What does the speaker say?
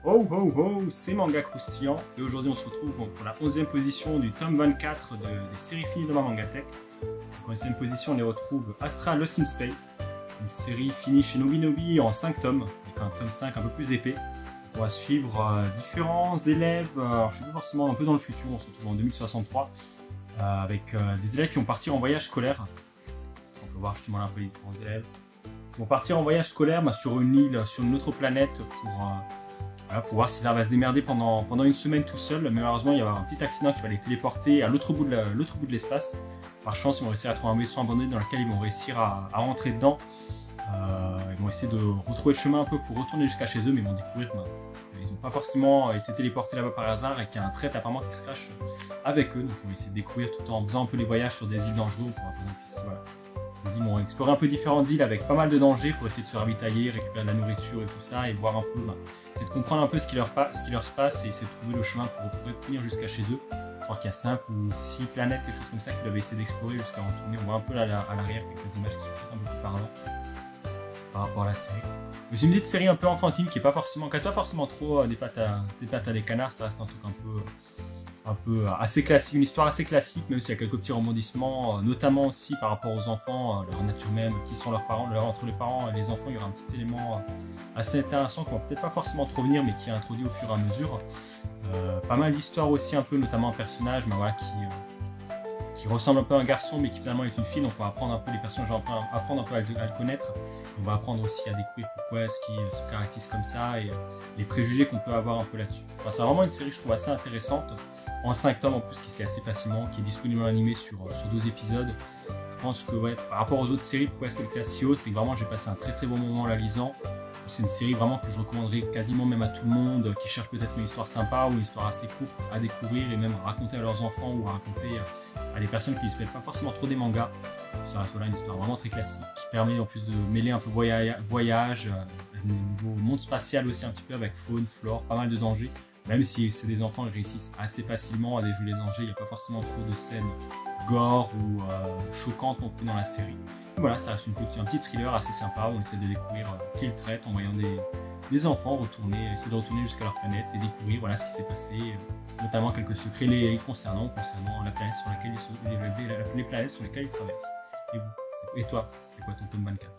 Oh oh oh, c'est Manga Croustillant et aujourd'hui on se retrouve pour la 11e position du tome 24 des séries finies de ma Mangatech. En 11e position on les retrouve Astra Lost in Space, une série finie chez Nobinobi en 5 tomes, avec un tome 5 un peu plus épais. On va suivre différents élèves, alors je suis pas forcément un peu dans le futur, on se retrouve en 2063, avec des élèves qui vont partir en voyage scolaire. On peut voir justement là un peu les différents élèves. Ils vont partir en voyage scolaire sur une île, sur une autre planète pour voir s'ils arrivent à se démerder pendant une semaine tout seul. Mais malheureusement, il y a un petit accident qui va les téléporter à l'autre bout de l'espace. Par chance, ils vont réussir à trouver un vaisseau abandonné dans lequel ils vont réussir à rentrer dedans. Ils vont essayer de retrouver le chemin un peu pour retourner jusqu'à chez eux, mais ils vont découvrir qu'ils n'ont pas forcément été téléportés là-bas par hasard et qu'il y a un trait apparemment qui se cache avec eux. Donc on va essayer de découvrir tout en faisant un peu les voyages sur des îles dangereuses. Par exemple ici, voilà. Ils vont explorer un peu différentes îles avec pas mal de dangers pour essayer de se ravitailler, récupérer de la nourriture et tout ça, et voir un peu, essayer de comprendre un peu ce qui leur se passe et essayer de trouver le chemin pour retenir jusqu'à chez eux. Je crois qu'il y a 5 ou 6 planètes, quelque chose comme ça, qu'ils doivent essayer d'explorer jusqu'à retourner. On voit un peu à l'arrière quelques images qui sont un peu plus parlantes par rapport à la série. Mais c'est une petite série un peu enfantine qui n'a pas forcément trop des pattes à des canards, ça reste un truc un peu assez classique, une histoire assez classique, même s'il y a quelques petits rebondissements, notamment aussi par rapport aux enfants, leur nature même, qui sont leurs parents, entre les parents et les enfants, il y aura un petit élément assez intéressant qu'on va peut-être pas forcément trop venir, mais qui est introduit au fur et à mesure. Pas mal d'histoires aussi, un peu, notamment un personnage, mais voilà, qui ressemble un peu à un garçon, mais qui finalement est une fille, donc on va apprendre un peu les personnages, on va apprendre un peu à le connaître. On va apprendre aussi à découvrir pourquoi est-ce qu'il se caractérise comme ça et les préjugés qu'on peut avoir un peu là-dessus. Enfin, c'est vraiment une série, je trouve, assez intéressante. En 5 tomes en plus, qui se lit assez facilement, qui est disponible en animé sur 2 épisodes. Je pense que ouais, par rapport aux autres séries, pourquoi est-ce que le classe si haut, c'est que vraiment j'ai passé un très bon moment en la lisant. C'est une série vraiment que je recommanderais quasiment même à tout le monde, qui cherche peut-être une histoire sympa ou une histoire assez courte à découvrir et même à raconter à leurs enfants ou à raconter à des personnes qui ne se mettent pas forcément trop des mangas. Ça reste voilà, une histoire vraiment très classique, qui permet en plus de mêler un peu voyage, niveau monde spatial aussi un petit peu avec faune, flore, pas mal de dangers. Même si c'est des enfants, ils réussissent assez facilement à déjouer les dangers, il n'y a pas forcément trop de scènes gore ou choquantes non plus dans la série. Et voilà, ça reste un petit thriller assez sympa, on essaie de découvrir qui le traite en voyant des enfants essayer de retourner jusqu'à leur planète et découvrir voilà, ce qui s'est passé, notamment quelques secrets concernant la planète sur laquelle les planètes sur lesquelles ils traversent. Et vous, et toi, c'est quoi ton tome 24?